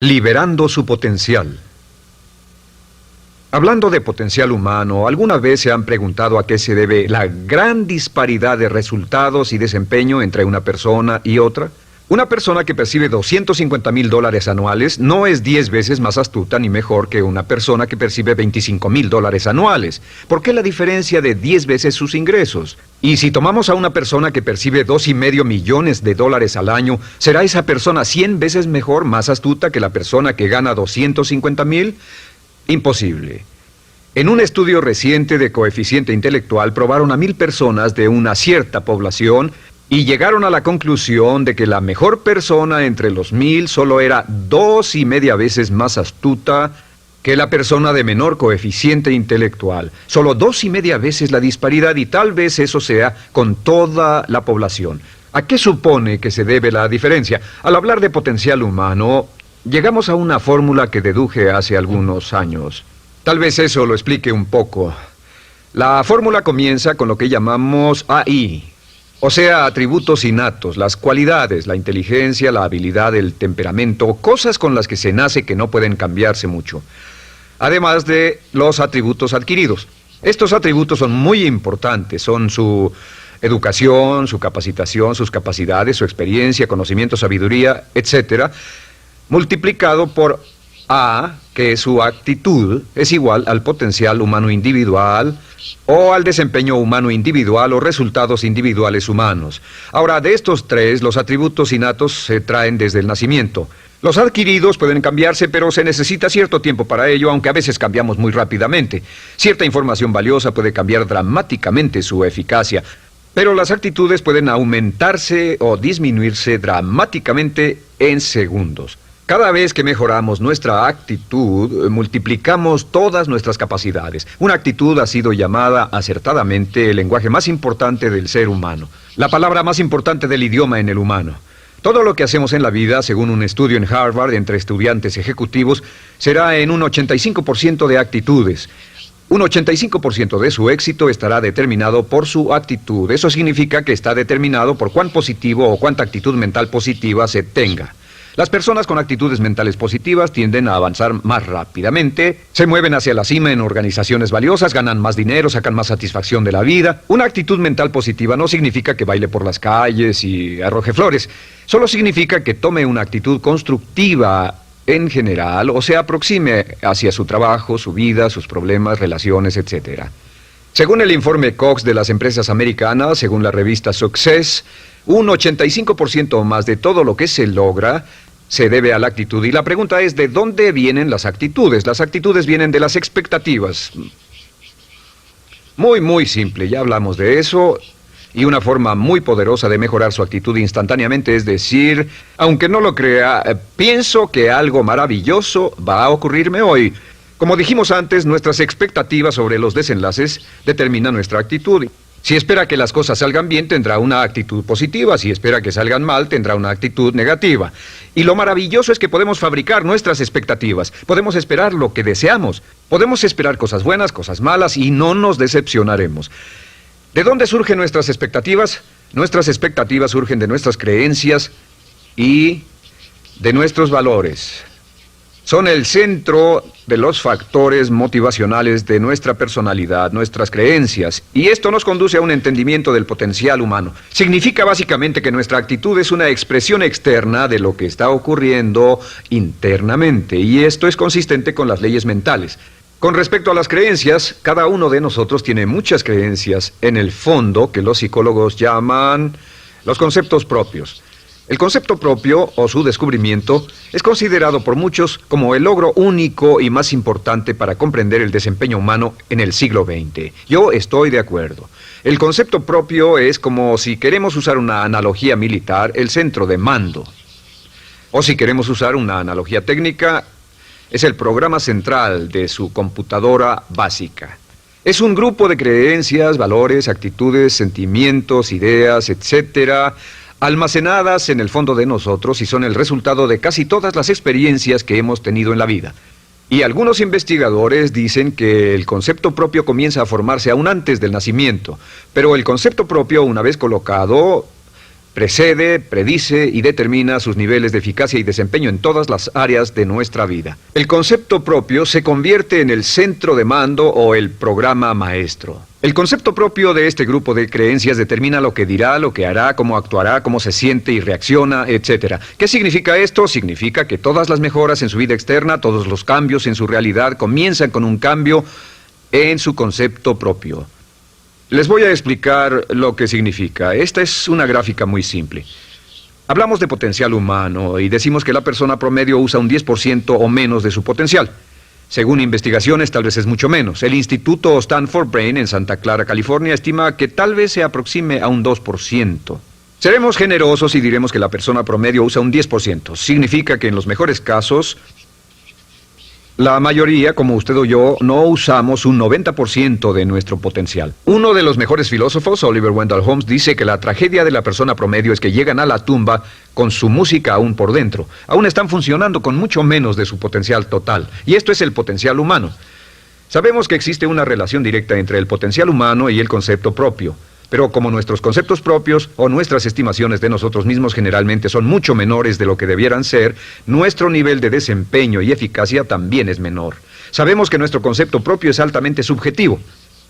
Liberando su potencial. Hablando de potencial humano, ¿alguna vez se han preguntado a qué se debe la gran disparidad de resultados y desempeño entre una persona y otra? Una persona que percibe $250,000 anuales no es 10 veces más astuta ni mejor que una persona que percibe $25,000 anuales. ¿Por qué la diferencia de 10 veces sus ingresos? Y si tomamos a una persona que percibe $2,5 millones al año, ¿será esa persona 100 veces mejor, más astuta que la persona que gana $250,000? Imposible. En un estudio reciente de coeficiente intelectual probaron a 1,000 personas de una cierta población y llegaron a la conclusión de que la mejor persona entre los 1,000 solo era 2,5 veces más astuta que la persona de menor coeficiente intelectual. Solo 2,5 veces la disparidad, y tal vez eso sea con toda la población. ¿A qué supone que se debe la diferencia? Al hablar de potencial humano, llegamos a una fórmula que deduje hace algunos años. Tal vez eso lo explique un poco. La fórmula comienza con lo que llamamos AI. O sea, atributos innatos, las cualidades, la inteligencia, la habilidad, el temperamento, cosas con las que se nace que no pueden cambiarse mucho. Además de los atributos adquiridos. Estos atributos son muy importantes, son su educación, su capacitación, sus capacidades, su experiencia, conocimiento, sabiduría, etc., multiplicado por A, que su actitud es igual al potencial humano individual o al desempeño humano individual o resultados individuales humanos. Ahora, de estos tres, los atributos innatos se traen desde el nacimiento. Los adquiridos pueden cambiarse, pero se necesita cierto tiempo para ello, aunque a veces cambiamos muy rápidamente. Cierta información valiosa puede cambiar dramáticamente su eficacia, pero las actitudes pueden aumentarse o disminuirse dramáticamente en segundos. Cada vez que mejoramos nuestra actitud, multiplicamos todas nuestras capacidades. Una actitud ha sido llamada acertadamente el lenguaje más importante del ser humano, la palabra más importante del idioma en el humano. Todo lo que hacemos en la vida, según un estudio en Harvard entre estudiantes ejecutivos, será en un 85% de actitudes. Un 85% de su éxito estará determinado por su actitud. Eso significa que está determinado por cuán positivo o cuánta actitud mental positiva se tenga. Las personas con actitudes mentales positivas tienden a avanzar más rápidamente, se mueven hacia la cima en organizaciones valiosas, ganan más dinero, sacan más satisfacción de la vida. Una actitud mental positiva no significa que baile por las calles y arroje flores. Solo significa que tome una actitud constructiva en general o se aproxime hacia su trabajo, su vida, sus problemas, relaciones, etc. Según el informe Cox de las empresas americanas, según la revista Success, un 85% o más de todo lo que se logra se debe a la actitud. Y la pregunta es, ¿de dónde vienen las actitudes? Las actitudes vienen de las expectativas. Muy simple, ya hablamos de eso. Y una forma muy poderosa de mejorar su actitud instantáneamente es decir, aunque no lo crea, pienso que algo maravilloso va a ocurrirme hoy. Como dijimos antes, nuestras expectativas sobre los desenlaces determinan nuestra actitud. Si espera que las cosas salgan bien, tendrá una actitud positiva. Si espera que salgan mal, tendrá una actitud negativa. Y lo maravilloso es que podemos fabricar nuestras expectativas. Podemos esperar lo que deseamos. Podemos esperar cosas buenas, cosas malas, y no nos decepcionaremos. ¿De dónde surgen nuestras expectativas? Nuestras expectativas surgen de nuestras creencias y de nuestros valores. Son el centro de los factores motivacionales de nuestra personalidad, nuestras creencias, y esto nos conduce a un entendimiento del potencial humano. Significa básicamente que nuestra actitud es una expresión externa de lo que está ocurriendo internamente, y esto es consistente con las leyes mentales. Con respecto a las creencias, cada uno de nosotros tiene muchas creencias en el fondo que los psicólogos llaman los conceptos propios. El concepto propio, o su descubrimiento, es considerado por muchos como el logro único y más importante para comprender el desempeño humano en el siglo XX. Yo estoy de acuerdo. El concepto propio es como, si queremos usar una analogía militar, el centro de mando. O si queremos usar una analogía técnica, es el programa central de su computadora básica. Es un grupo de creencias, valores, actitudes, sentimientos, ideas, etcétera, almacenadas en el fondo de nosotros y son el resultado de casi todas las experiencias que hemos tenido en la vida. Y algunos investigadores dicen que el concepto propio comienza a formarse aún antes del nacimiento, pero el concepto propio, una vez colocado, Precede, predice y determina sus niveles de eficacia y desempeño en todas las áreas de nuestra vida. El concepto propio se convierte en el centro de mando o el programa maestro. El concepto propio de este grupo de creencias determina lo que dirá, lo que hará, cómo actuará, cómo se siente y reacciona, etc. ¿Qué significa esto? Significa que todas las mejoras en su vida externa, todos los cambios en su realidad comienzan con un cambio en su concepto propio. Les voy a explicar lo que significa. Esta es una gráfica muy simple. Hablamos de potencial humano y decimos que la persona promedio usa un 10% o menos de su potencial. Según investigaciones, tal vez es mucho menos. El Instituto Stanford Brain en Santa Clara, California, estima que tal vez se aproxime a un 2%. Seremos generosos y diremos que la persona promedio usa un 10%. Significa que en los mejores casos, la mayoría, como usted o yo, no usamos un 90% de nuestro potencial. Uno de los mejores filósofos, Oliver Wendell Holmes, dice que la tragedia de la persona promedio es que llegan a la tumba con su música aún por dentro. Aún están funcionando con mucho menos de su potencial total. Y esto es el potencial humano. Sabemos que existe una relación directa entre el potencial humano y el concepto propio. Pero como nuestros conceptos propios o nuestras estimaciones de nosotros mismos generalmente son mucho menores de lo que debieran ser, nuestro nivel de desempeño y eficacia también es menor. Sabemos que nuestro concepto propio es altamente subjetivo.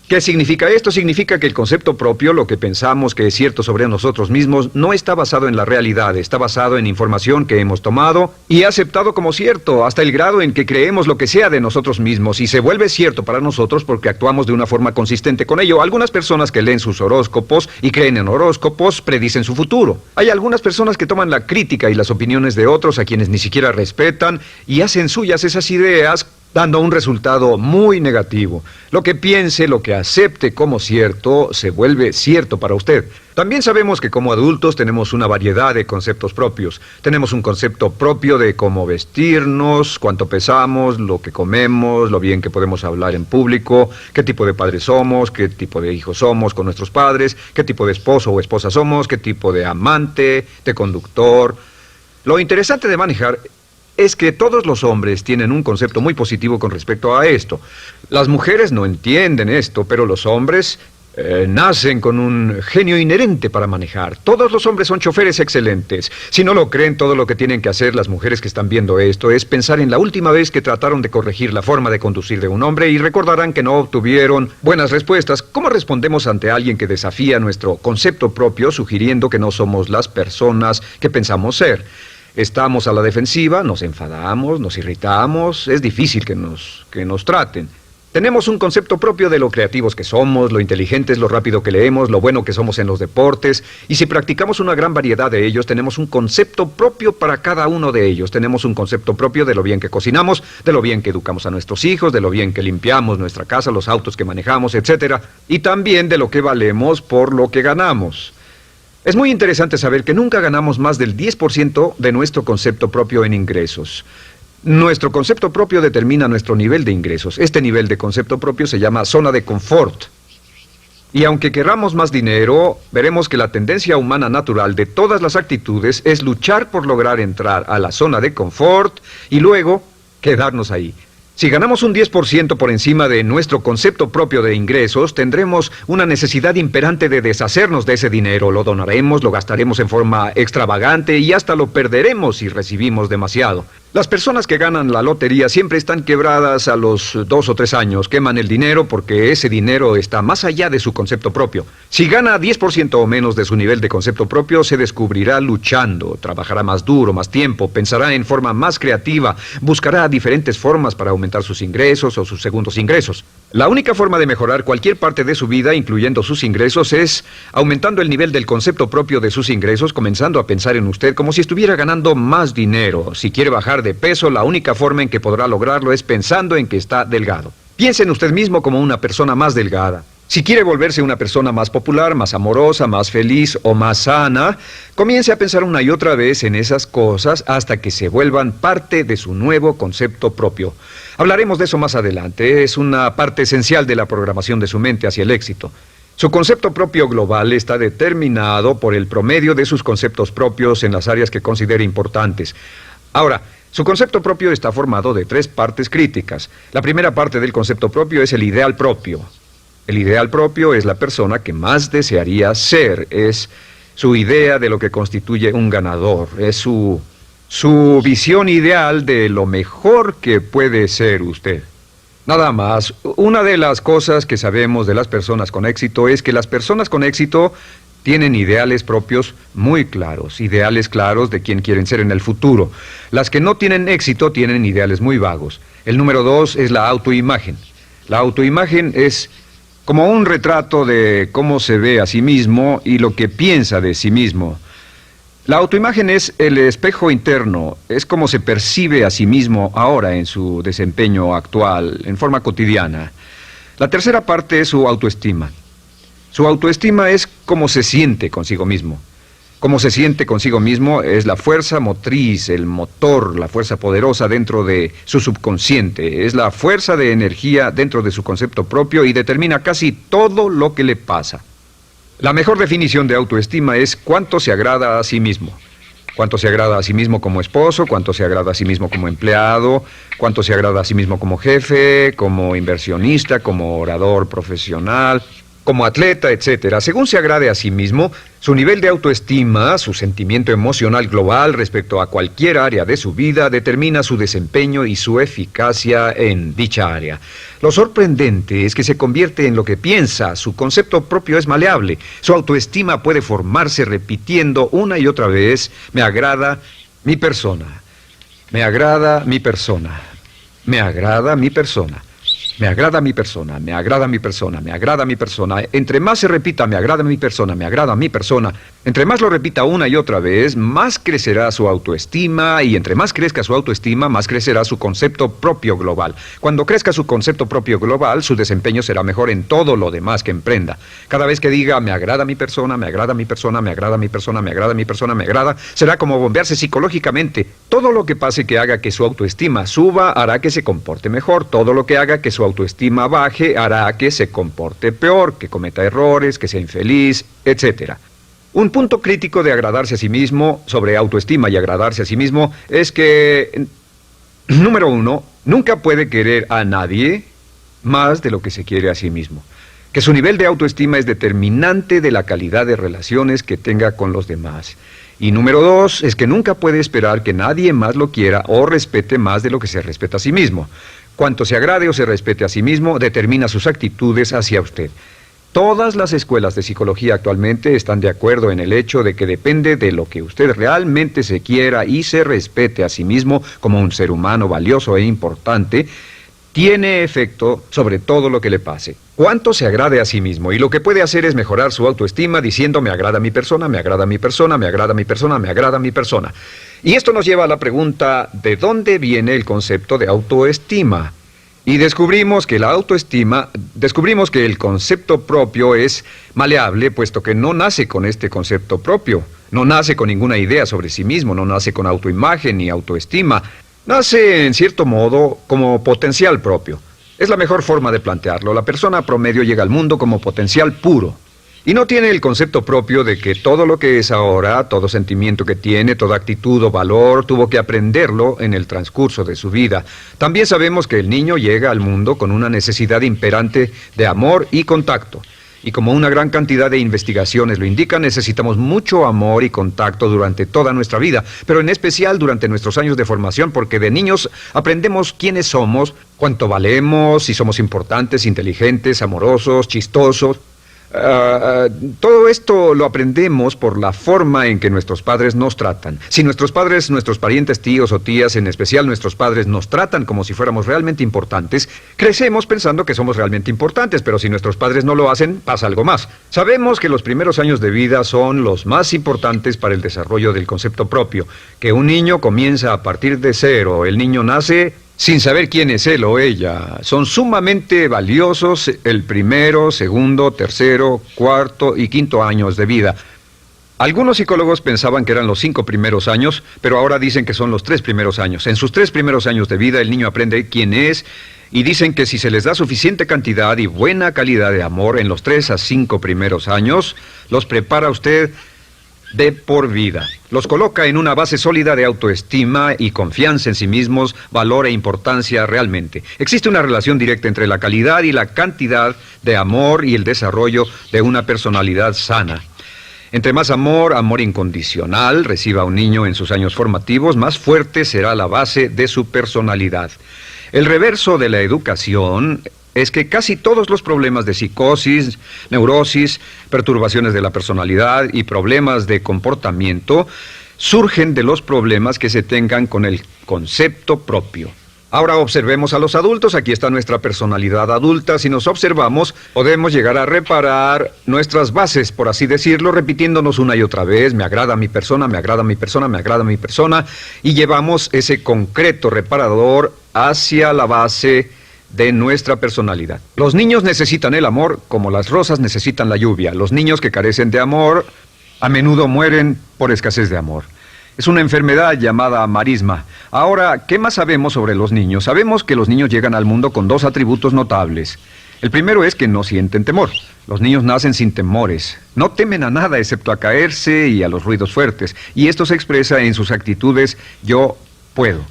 ¿Qué significa esto? Significa que el concepto propio, lo que pensamos que es cierto sobre nosotros mismos, no está basado en la realidad, está basado en información que hemos tomado y aceptado como cierto, hasta el grado en que creemos lo que sea de nosotros mismos y se vuelve cierto para nosotros porque actuamos de una forma consistente con ello. Algunas personas que leen sus horóscopos y creen en horóscopos predicen su futuro. Hay algunas personas que toman la crítica y las opiniones de otros a quienes ni siquiera respetan y hacen suyas esas ideas, dando un resultado muy negativo. Lo que piense, lo que acepte como cierto, se vuelve cierto para usted. También sabemos que como adultos tenemos una variedad de conceptos propios. Tenemos un concepto propio de cómo vestirnos, cuánto pesamos, lo que comemos, lo bien que podemos hablar en público, qué tipo de padres somos, qué tipo de hijos somos con nuestros padres, qué tipo de esposo o esposa somos, qué tipo de amante, de conductor. Lo interesante de manejar es que todos los hombres tienen un concepto muy positivo con respecto a esto. Las mujeres no entienden esto, pero los hombres nacen con un genio inherente para manejar. Todos los hombres son choferes excelentes. Si no lo creen, todo lo que tienen que hacer las mujeres que están viendo esto es pensar en la última vez que trataron de corregir la forma de conducir de un hombre y recordarán que no obtuvieron buenas respuestas. ¿Cómo respondemos ante alguien que desafía nuestro concepto propio, sugiriendo que no somos las personas que pensamos ser? Estamos a la defensiva, nos enfadamos, nos irritamos, es difícil que nos traten. Tenemos un concepto propio de lo creativos que somos, lo inteligentes, lo rápido que leemos, lo bueno que somos en los deportes, y si practicamos una gran variedad de ellos, tenemos un concepto propio para cada uno de ellos. Tenemos un concepto propio de lo bien que cocinamos, de lo bien que educamos a nuestros hijos, de lo bien que limpiamos nuestra casa, los autos que manejamos, etc. Y también de lo que valemos por lo que ganamos. Es muy interesante saber que nunca ganamos más del 10% de nuestro concepto propio en ingresos. Nuestro concepto propio determina nuestro nivel de ingresos. Este nivel de concepto propio se llama zona de confort. Y aunque querramos más dinero, veremos que la tendencia humana natural de todas las actitudes es luchar por lograr entrar a la zona de confort y luego quedarnos ahí. Si ganamos un 10% por encima de nuestro concepto propio de ingresos, tendremos una necesidad imperante de deshacernos de ese dinero. Lo donaremos, lo gastaremos en forma extravagante y hasta lo perderemos si recibimos demasiado. Las personas que ganan la lotería siempre están quebradas a los 2 o 3 años. Queman el dinero porque ese dinero está más allá de su concepto propio. Si gana 10% o menos de su nivel de concepto propio, se descubrirá luchando, trabajará más duro, más tiempo, pensará en forma más creativa, buscará diferentes formas para aumentar sus ingresos o sus segundos ingresos. La única forma de mejorar cualquier parte de su vida, incluyendo sus ingresos, es aumentando el nivel del concepto propio de sus ingresos, comenzando a pensar en usted como si estuviera ganando más dinero. Si quiere bajar de peso, la única forma en que podrá lograrlo es pensando en que está delgado. Piense en usted mismo como una persona más delgada. Si quiere volverse una persona más popular, más amorosa, más feliz o más sana, comience a pensar una y otra vez en esas cosas hasta que se vuelvan parte de su nuevo concepto propio. Hablaremos de eso más adelante. Es una parte esencial de la programación de su mente hacia el éxito. Su concepto propio global está determinado por el promedio de sus conceptos propios en las áreas que considere importantes. Ahora, su concepto propio está formado de 3 partes críticas. La primera parte del concepto propio es el ideal propio. El ideal propio es la persona que más desearía ser, es su idea de lo que constituye un ganador, es su visión ideal de lo mejor que puede ser usted. Nada más, una de las cosas que sabemos de las personas con éxito es que las personas con éxito tienen ideales propios muy claros, ideales claros de quién quieren ser en el futuro. Las que no tienen éxito tienen ideales muy vagos. El número 2 es la autoimagen. La autoimagen es como un retrato de cómo se ve a sí mismo y lo que piensa de sí mismo. La autoimagen es el espejo interno, es como se percibe a sí mismo ahora en su desempeño actual, en forma cotidiana. La tercera parte es su autoestima. Su autoestima es cómo se siente consigo mismo. Cómo se siente consigo mismo es la fuerza motriz, el motor, la fuerza poderosa dentro de su subconsciente. Es la fuerza de energía dentro de su concepto propio y determina casi todo lo que le pasa. La mejor definición de autoestima es cuánto se agrada a sí mismo. Cuánto se agrada a sí mismo como esposo, cuánto se agrada a sí mismo como empleado, cuánto se agrada a sí mismo como jefe, como inversionista, como orador profesional, como atleta, etcétera. Según se agrade a sí mismo, su nivel de autoestima, su sentimiento emocional global respecto a cualquier área de su vida, determina su desempeño y su eficacia en dicha área. Lo sorprendente es que se convierte en lo que piensa, su concepto propio es maleable, su autoestima puede formarse repitiendo una y otra vez, me agrada mi persona, me agrada mi persona, me agrada mi persona. Me agrada mi persona, me agrada mi persona, me agrada mi persona. Entre más se repita, me agrada mi persona, me agrada mi persona, entre más lo repita una y otra vez, más crecerá su autoestima y entre más crezca su autoestima, más crecerá su concepto propio global. Cuando crezca su concepto propio global, su desempeño será mejor en todo lo demás que emprenda. Cada vez que diga, me agrada mi persona, me agrada mi persona, me agrada mi persona, me agrada mi persona, me agrada, será como bombearse psicológicamente. Todo lo que pase que haga que su autoestima suba, hará que se comporte mejor. Todo lo que haga que su autoestima baje, hará que se comporte peor, que cometa errores, que sea infeliz, etc. Un punto crítico de agradarse a sí mismo, sobre autoestima y agradarse a sí mismo, es que, número 1, nunca puede querer a nadie más de lo que se quiere a sí mismo. Que su nivel de autoestima es determinante de la calidad de relaciones que tenga con los demás. Y número 2, es que nunca puede esperar que nadie más lo quiera o respete más de lo que se respeta a sí mismo. Cuanto se agrade o se respete a sí mismo, determina sus actitudes hacia usted. Todas las escuelas de psicología actualmente están de acuerdo en el hecho de que depende de lo que usted realmente se quiera y se respete a sí mismo como un ser humano valioso e importante, tiene efecto sobre todo lo que le pase. Cuánto se agrade a sí mismo y lo que puede hacer es mejorar su autoestima diciendo me agrada mi persona, me agrada mi persona, me agrada mi persona, me agrada mi persona. Y esto nos lleva a la pregunta, ¿de dónde viene el concepto de autoestima? Y descubrimos que el concepto propio es maleable, puesto que no nace con este concepto propio, no nace con ninguna idea sobre sí mismo, no nace con autoimagen ni autoestima, nace en cierto modo como potencial propio. Es la mejor forma de plantearlo. La persona promedio llega al mundo como potencial puro. Y no tiene el concepto propio de que todo lo que es ahora, todo sentimiento que tiene, toda actitud o valor, tuvo que aprenderlo en el transcurso de su vida. También sabemos que el niño llega al mundo con una necesidad imperante de amor y contacto. Y como una gran cantidad de investigaciones lo indican, necesitamos mucho amor y contacto durante toda nuestra vida, pero en especial durante nuestros años de formación, porque de niños aprendemos quiénes somos, cuánto valemos, si somos importantes, inteligentes, amorosos, chistosos. Todo esto lo aprendemos por la forma en que nuestros padres nos tratan. Si nuestros padres, nuestros parientes, tíos o tías, en especial nuestros padres, nos tratan como si fuéramos realmente importantes, crecemos pensando que somos realmente importantes, pero si nuestros padres no lo hacen, pasa algo más. Sabemos que los primeros años de vida son los más importantes para el desarrollo del concepto propio, que un niño comienza a partir de cero. El niño nace sin saber quién es él o ella. Son sumamente valiosos el primero, segundo, tercero, cuarto y quinto años de vida. Algunos psicólogos pensaban que eran los 5 primeros años, pero ahora dicen que son los 3 primeros años. En sus 3 primeros años de vida el niño aprende quién es y dicen que si se les da suficiente cantidad y buena calidad de amor en los 3 a 5 primeros años, los prepara usted de por vida. Los coloca en una base sólida de autoestima y confianza en sí mismos, valor e importancia realmente. Existe una relación directa entre la calidad y la cantidad de amor y el desarrollo de una personalidad sana. Entre más amor, amor incondicional, reciba un niño en sus años formativos, más fuerte será la base de su personalidad. El reverso de la educación es que casi todos los problemas de psicosis, neurosis, perturbaciones de la personalidad y problemas de comportamiento surgen de los problemas que se tengan con el concepto propio. Ahora observemos a los adultos. Aquí está nuestra personalidad adulta. Si nos observamos, podemos llegar a reparar nuestras bases, por así decirlo, repitiéndonos una y otra vez: me agrada mi persona, me agrada mi persona, me agrada mi persona, y llevamos ese concreto reparador hacia la base de nuestra personalidad. Los niños necesitan el amor como las rosas necesitan la lluvia. Los niños que carecen de amor a menudo mueren por escasez de amor. Es una enfermedad llamada marisma. Ahora, ¿qué más sabemos sobre los niños? Sabemos que los niños llegan al mundo con dos atributos notables. El primero es que no sienten temor. Los niños nacen sin temores. No temen a nada excepto a caerse y a los ruidos fuertes. Y esto se expresa en sus actitudes: yo puedo.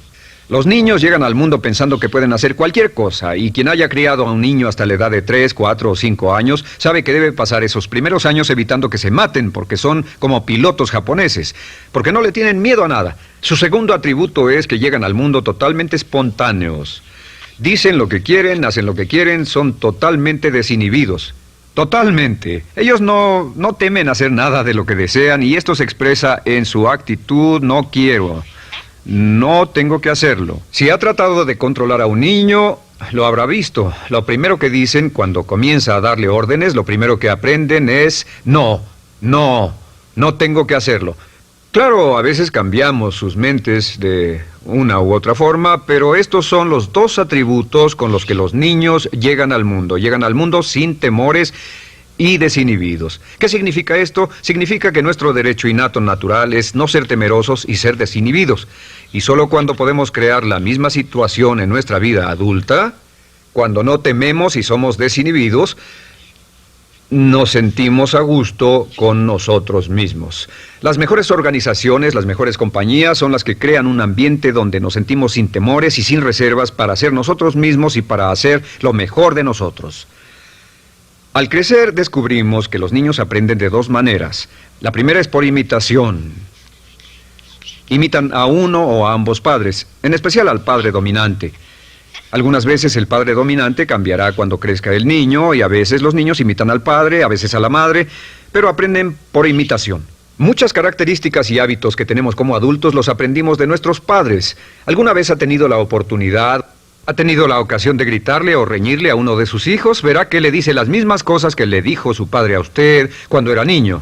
Los niños llegan al mundo pensando que pueden hacer cualquier cosa, y quien haya criado a un niño hasta la edad de 3, 4 o 5 años sabe que debe pasar esos primeros años evitando que se maten, porque son como pilotos japoneses, porque no le tienen miedo a nada. Su segundo atributo es que llegan al mundo totalmente espontáneos. Dicen lo que quieren, hacen lo que quieren, son totalmente desinhibidos. Totalmente. Ellos no temen hacer nada de lo que desean, y esto se expresa en su actitud: no quiero. No tengo que hacerlo. Si ha tratado de controlar a un niño, lo habrá visto. Lo primero que dicen cuando comienza a darle órdenes, lo primero que aprenden es: no tengo que hacerlo. Claro, a veces cambiamos sus mentes de una u otra forma, pero estos son los dos atributos con los que los niños llegan al mundo. Llegan al mundo sin temores y desinhibidos. ¿Qué significa esto? Significa que nuestro derecho innato natural es no ser temerosos y ser desinhibidos. Y solo cuando podemos crear la misma situación en nuestra vida adulta, cuando no tememos y somos desinhibidos, nos sentimos a gusto con nosotros mismos. Las mejores organizaciones, las mejores compañías son las que crean un ambiente donde nos sentimos sin temores y sin reservas para ser nosotros mismos y para hacer lo mejor de nosotros. Al crecer descubrimos que los niños aprenden de dos maneras. La primera es por imitación. Imitan a uno o a ambos padres, en especial al padre dominante. Algunas veces el padre dominante cambiará cuando crezca el niño, y a veces los niños imitan al padre, a veces a la madre, pero aprenden por imitación. Muchas características y hábitos que tenemos como adultos los aprendimos de nuestros padres. ¿Alguna vez ha tenido la ocasión de gritarle o reñirle a uno de sus hijos? Verá que le dice las mismas cosas que le dijo su padre a usted cuando era niño.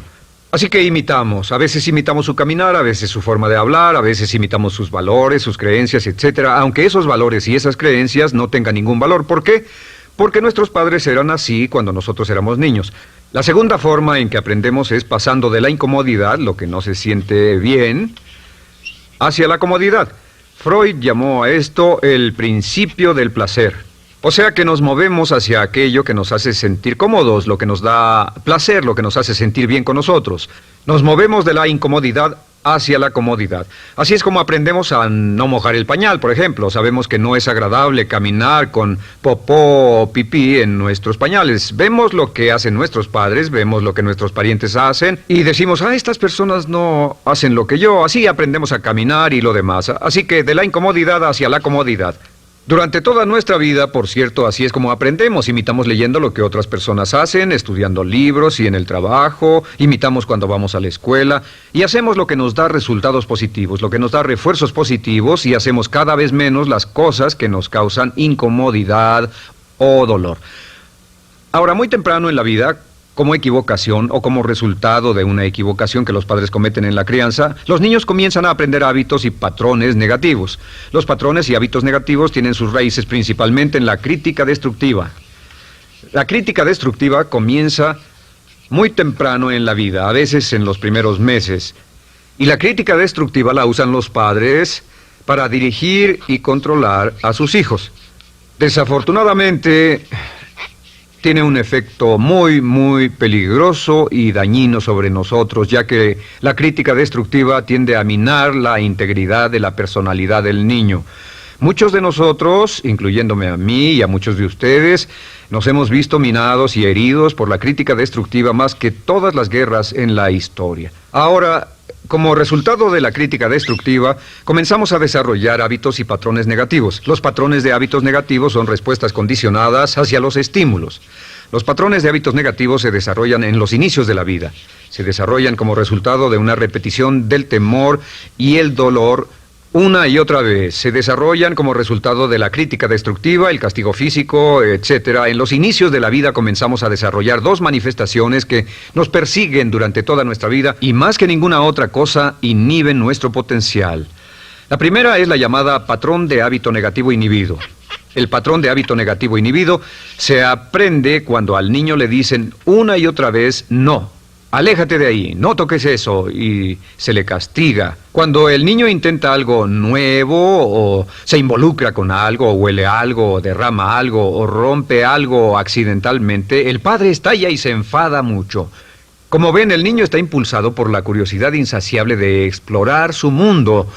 Así que imitamos. A veces imitamos su caminar, a veces su forma de hablar, a veces imitamos sus valores, sus creencias, etc. Aunque esos valores y esas creencias no tengan ningún valor. ¿Por qué? Porque nuestros padres eran así cuando nosotros éramos niños. La segunda forma en que aprendemos es pasando de la incomodidad, lo que no se siente bien, hacia la comodidad. Freud llamó a esto el principio del placer. O sea que nos movemos hacia aquello que nos hace sentir cómodos, lo que nos da placer, lo que nos hace sentir bien con nosotros. Nos movemos de la incomodidad hacia la comodidad. Así es como aprendemos a no mojar el pañal, por ejemplo. Sabemos que no es agradable caminar con popó o pipí en nuestros pañales. Vemos lo que hacen nuestros padres, vemos lo que nuestros parientes hacen y decimos: estas personas no hacen lo que yo. Así aprendemos a caminar y lo demás. Así que de la incomodidad hacia la comodidad. Durante toda nuestra vida, por cierto, así es como aprendemos. Imitamos leyendo lo que otras personas hacen, estudiando libros y en el trabajo, imitamos cuando vamos a la escuela, y hacemos lo que nos da resultados positivos, lo que nos da refuerzos positivos, y hacemos cada vez menos las cosas que nos causan incomodidad o dolor. Ahora, muy temprano en la vida, como equivocación o como resultado de una equivocación que los padres cometen en la crianza, los niños comienzan a aprender hábitos y patrones negativos. Los patrones y hábitos negativos tienen sus raíces principalmente en la crítica destructiva. La crítica destructiva comienza muy temprano en la vida, a veces en los primeros meses. Y la crítica destructiva la usan los padres para dirigir y controlar a sus hijos. Desafortunadamente, tiene un efecto muy peligroso y dañino sobre nosotros, ya que la crítica destructiva tiende a minar la integridad de la personalidad del niño. Muchos de nosotros, incluyéndome a mí y a muchos de ustedes, nos hemos visto minados y heridos por la crítica destructiva más que todas las guerras en la historia. Ahora, como resultado de la crítica destructiva, comenzamos a desarrollar hábitos y patrones negativos. Los patrones de hábitos negativos son respuestas condicionadas hacia los estímulos. Los patrones de hábitos negativos se desarrollan en los inicios de la vida. Se desarrollan como resultado de una repetición del temor y el dolor una y otra vez. Se desarrollan como resultado de la crítica destructiva, el castigo físico, etc. En los inicios de la vida comenzamos a desarrollar dos manifestaciones que nos persiguen durante toda nuestra vida y más que ninguna otra cosa inhiben nuestro potencial. La primera es la llamada patrón de hábito negativo inhibido. El patrón de hábito negativo inhibido se aprende cuando al niño le dicen una y otra vez no. Aléjate de ahí, no toques eso, y se le castiga. Cuando el niño intenta algo nuevo, o se involucra con algo, o huele algo, o derrama algo, o rompe algo accidentalmente, el padre estalla y se enfada mucho. Como ven, el niño está impulsado por la curiosidad insaciable de explorar su mundo.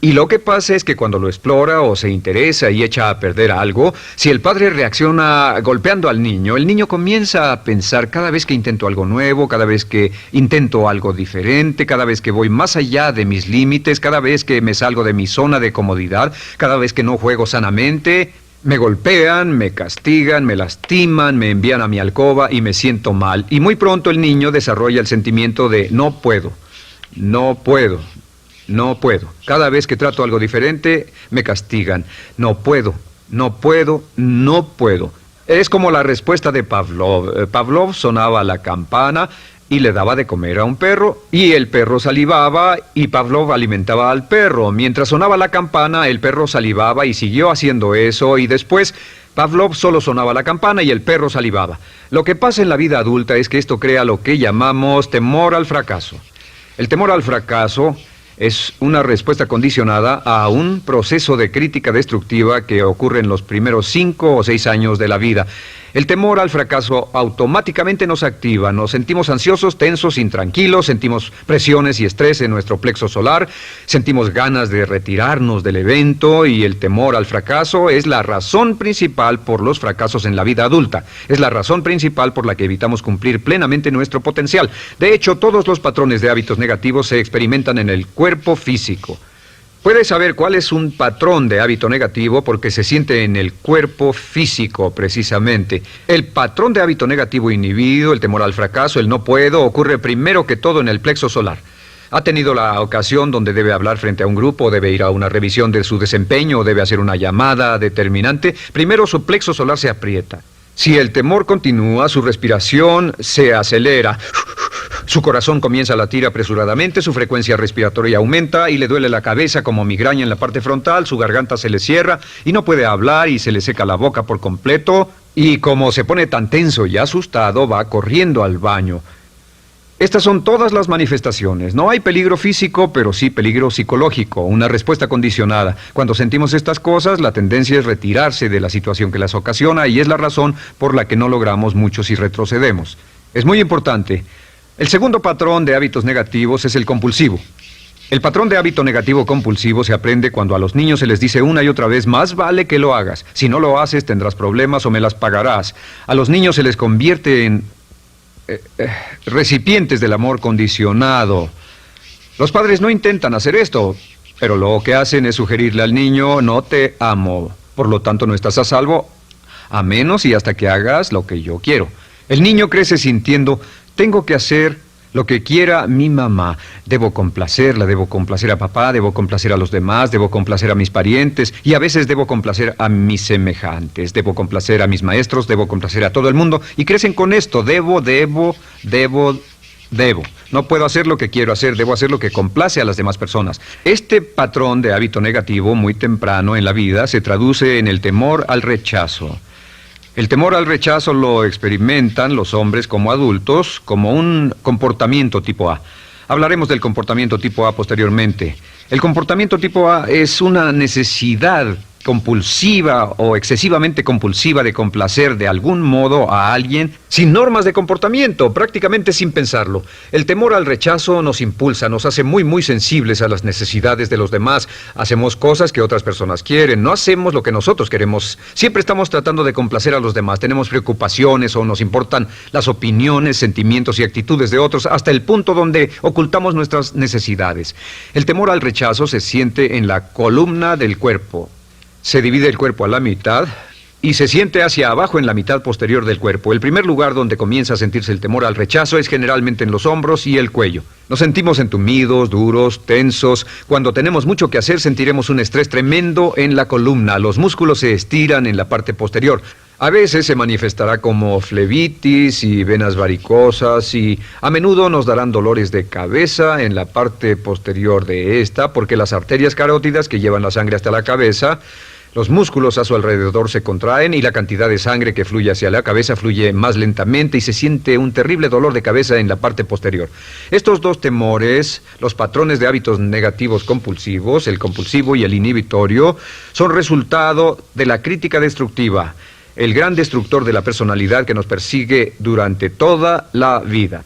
Y lo que pasa es que cuando lo explora o se interesa y echa a perder algo, si el padre reacciona golpeando al niño, el niño comienza a pensar cada vez que intento algo nuevo, cada vez que intento algo diferente, cada vez que voy más allá de mis límites, cada vez que me salgo de mi zona de comodidad, cada vez que no juego sanamente, me golpean, me castigan, me lastiman, me envían a mi alcoba y me siento mal. Y muy pronto el niño desarrolla el sentimiento de no puedo, no puedo. No puedo. Cada vez que trato algo diferente, me castigan. No puedo, no puedo, no puedo. Es como la respuesta de Pavlov. Pavlov sonaba la campana y le daba de comer a un perro, y el perro salivaba, y Pavlov alimentaba al perro. Mientras sonaba la campana, el perro salivaba y siguió haciendo eso, y después Pavlov solo sonaba la campana y el perro salivaba. Lo que pasa en la vida adulta es que esto crea lo que llamamos temor al fracaso. El temor al fracaso es una respuesta condicionada a un proceso de crítica destructiva que ocurre en los primeros 5 o 6 años de la vida. El temor al fracaso automáticamente nos activa, nos sentimos ansiosos, tensos, intranquilos, sentimos presiones y estrés en nuestro plexo solar, sentimos ganas de retirarnos del evento, y el temor al fracaso es la razón principal por los fracasos en la vida adulta. Es la razón principal por la que evitamos cumplir plenamente nuestro potencial. De hecho, todos los patrones de hábitos negativos se experimentan en el cuerpo físico. Puedes saber cuál es un patrón de hábito negativo porque se siente en el cuerpo físico, precisamente. El patrón de hábito negativo inhibido, el temor al fracaso, el no puedo, ocurre primero que todo en el plexo solar. ¿Ha tenido la ocasión donde debe hablar frente a un grupo, debe ir a una revisión de su desempeño o debe hacer una llamada determinante? Primero su plexo solar se aprieta. Si el temor continúa, su respiración se acelera. Su corazón comienza a latir apresuradamente, su frecuencia respiratoria aumenta y le duele la cabeza como migraña en la parte frontal, su garganta se le cierra y no puede hablar y se le seca la boca por completo, y como se pone tan tenso y asustado, va corriendo al baño. Estas son todas las manifestaciones. No hay peligro físico, pero sí peligro psicológico, una respuesta condicionada. Cuando sentimos estas cosas, la tendencia es retirarse de la situación que las ocasiona, y es la razón por la que no logramos mucho si retrocedemos. Es muy importante. El segundo patrón de hábitos negativos es el compulsivo. El patrón de hábito negativo compulsivo se aprende cuando a los niños se les dice una y otra vez: más vale que lo hagas. Si no lo haces, tendrás problemas o me las pagarás. A los niños se les convierte en recipientes del amor condicionado. Los padres no intentan hacer esto, pero lo que hacen es sugerirle al niño: no te amo, por lo tanto no estás a salvo, a menos y hasta que hagas lo que yo quiero. El niño crece sintiendo: tengo que hacer lo que quiera mi mamá. Debo complacerla, debo complacer a papá, debo complacer a los demás, debo complacer a mis parientes, y a veces debo complacer a mis semejantes, debo complacer a mis maestros, debo complacer a todo el mundo, y crecen con esto: debo. No puedo hacer lo que quiero hacer, debo hacer lo que complace a las demás personas. Este patrón de hábito negativo muy temprano en la vida se traduce en el temor al rechazo. El temor al rechazo lo experimentan los hombres como adultos como un comportamiento tipo A. Hablaremos del comportamiento tipo A posteriormente. El comportamiento tipo A es una necesidad compulsiva o excesivamente compulsiva de complacer de algún modo a alguien sin normas de comportamiento, prácticamente sin pensarlo. El temor al rechazo nos impulsa, nos hace muy sensibles a las necesidades de los demás. Hacemos cosas que otras personas quieren, no hacemos lo que nosotros queremos. Siempre estamos tratando de complacer a los demás. Tenemos preocupaciones o nos importan las opiniones, sentimientos y actitudes de otros hasta el punto donde ocultamos nuestras necesidades. El temor al rechazo se siente en la columna del cuerpo. Se divide el cuerpo a la mitad y se siente hacia abajo en la mitad posterior del cuerpo. El primer lugar donde comienza a sentirse el temor al rechazo es generalmente en los hombros y el cuello. Nos sentimos entumidos, duros, tensos. Cuando tenemos mucho que hacer sentiremos un estrés tremendo en la columna. Los músculos se estiran en la parte posterior. A veces se manifestará como flebitis y venas varicosas y a menudo nos darán dolores de cabeza en la parte posterior de esta porque las arterias carótidas que llevan la sangre hasta la cabeza, los músculos a su alrededor se contraen y la cantidad de sangre que fluye hacia la cabeza fluye más lentamente y se siente un terrible dolor de cabeza en la parte posterior. Estos dos temores, los patrones de hábitos negativos compulsivos, el compulsivo y el inhibitorio, son resultado de la crítica destructiva, el gran destructor de la personalidad que nos persigue durante toda la vida.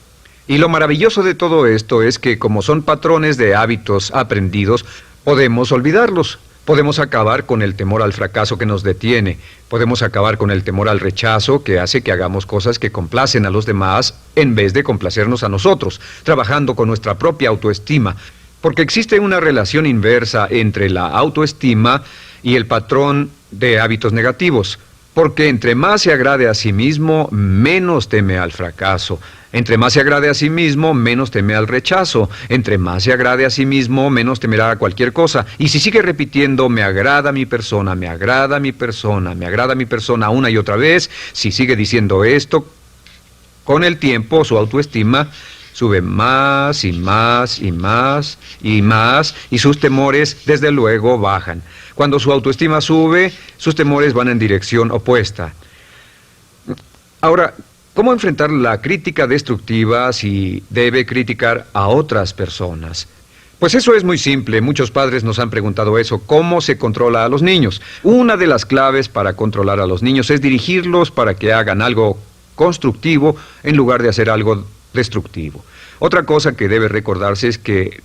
Y lo maravilloso de todo esto es que como son patrones de hábitos aprendidos, podemos olvidarlos. Podemos acabar con el temor al fracaso que nos detiene. Podemos acabar con el temor al rechazo que hace que hagamos cosas que complacen a los demás en vez de complacernos a nosotros, trabajando con nuestra propia autoestima. Porque existe una relación inversa entre la autoestima y el patrón de hábitos negativos. Porque entre más se agrade a sí mismo, menos teme al fracaso. Entre más se agrade a sí mismo, menos teme al rechazo. Entre más se agrade a sí mismo, menos temerá a cualquier cosa. Y si sigue repitiendo, me agrada mi persona, me agrada mi persona, me agrada mi persona una y otra vez, si sigue diciendo esto, con el tiempo su autoestima sube más y más y más y más y sus temores desde luego bajan. Cuando su autoestima sube, sus temores van en dirección opuesta. Ahora, ¿cómo enfrentar la crítica destructiva si debe criticar a otras personas? Pues eso es muy simple. Muchos padres nos han preguntado eso. ¿Cómo se controla a los niños? Una de las claves para controlar a los niños es dirigirlos para que hagan algo constructivo en lugar de hacer algo destructivo. Otra cosa que debe recordarse es que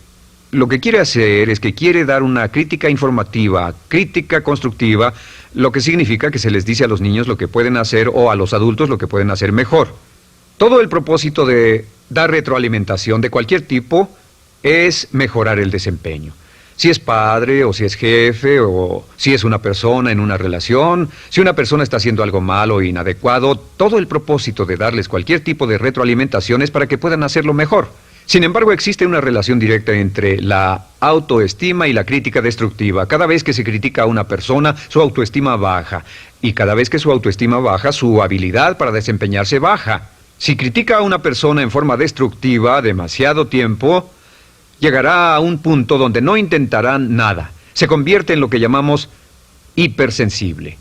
lo que quiere hacer es que quiere dar una crítica informativa, crítica constructiva, lo que significa que se les dice a los niños lo que pueden hacer o a los adultos lo que pueden hacer mejor. Todo el propósito de dar retroalimentación de cualquier tipo es mejorar el desempeño. Si es padre o si es jefe o si es una persona en una relación, si una persona está haciendo algo malo o inadecuado, todo el propósito de darles cualquier tipo de retroalimentación es para que puedan hacerlo mejor. Sin embargo, existe una relación directa entre la autoestima y la crítica destructiva. Cada vez que se critica a una persona, su autoestima baja. Y cada vez que su autoestima baja, su habilidad para desempeñarse baja. Si critica a una persona en forma destructiva demasiado tiempo, llegará a un punto donde no intentarán nada. Se convierte en lo que llamamos hipersensible.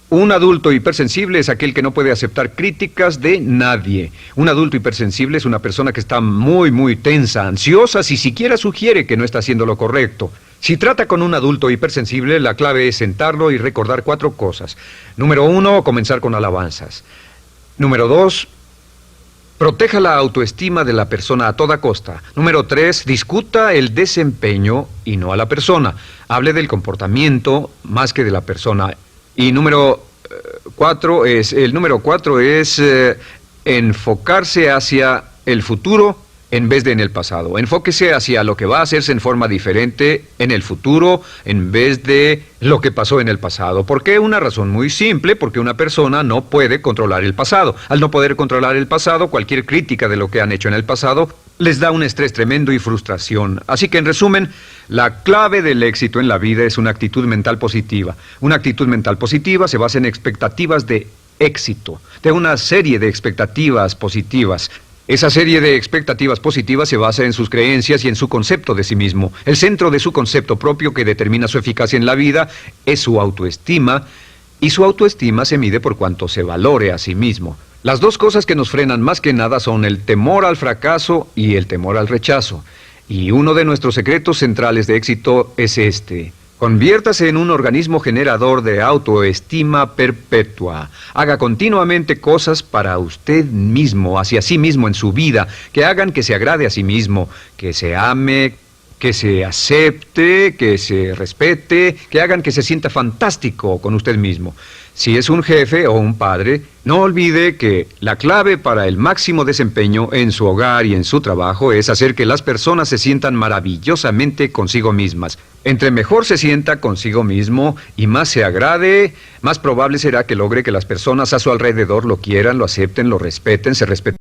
Un adulto hipersensible es aquel que no puede aceptar críticas de nadie. Un adulto hipersensible es una persona que está muy tensa, ansiosa, si siquiera sugiere que no está haciendo lo correcto. Si trata con un adulto hipersensible, la clave es sentarlo y recordar 4 cosas. Número 1, comenzar con alabanzas. Número 2, proteja la autoestima de la persona a toda costa. Número 3, discuta el desempeño y no a la persona. Hable del comportamiento más que de la persona. Y número 4 es enfocarse hacia el futuro en vez de en el pasado. Enfóquese hacia lo que va a hacerse en forma diferente en el futuro en vez de lo que pasó en el pasado. ¿Por qué? Una razón muy simple, porque una persona no puede controlar el pasado. Al no poder controlar el pasado, cualquier crítica de lo que han hecho en el pasado les da un estrés tremendo y frustración. Así que, en resumen, la clave del éxito en la vida es una actitud mental positiva. Una actitud mental positiva se basa en expectativas de éxito, de una serie de expectativas positivas. Esa serie de expectativas positivas se basa en sus creencias y en su concepto de sí mismo. El centro de su concepto propio que determina su eficacia en la vida es su autoestima, y su autoestima se mide por cuanto se valore a sí mismo. Las dos cosas que nos frenan más que nada son el temor al fracaso y el temor al rechazo. Y uno de nuestros secretos centrales de éxito es este: Conviértase en un organismo generador de autoestima perpetua. Haga continuamente cosas para usted mismo, hacia sí mismo en su vida, que hagan que se agrade a sí mismo, que se ame, que se acepte, que se respete, que hagan que se sienta fantástico con usted mismo. Si es un jefe o un padre, no olvide que la clave para el máximo desempeño en su hogar y en su trabajo es hacer que las personas se sientan maravillosamente consigo mismas. Entre mejor se sienta consigo mismo y más se agrade, más probable será que logre que las personas a su alrededor lo quieran, lo acepten, lo respeten, se respeten.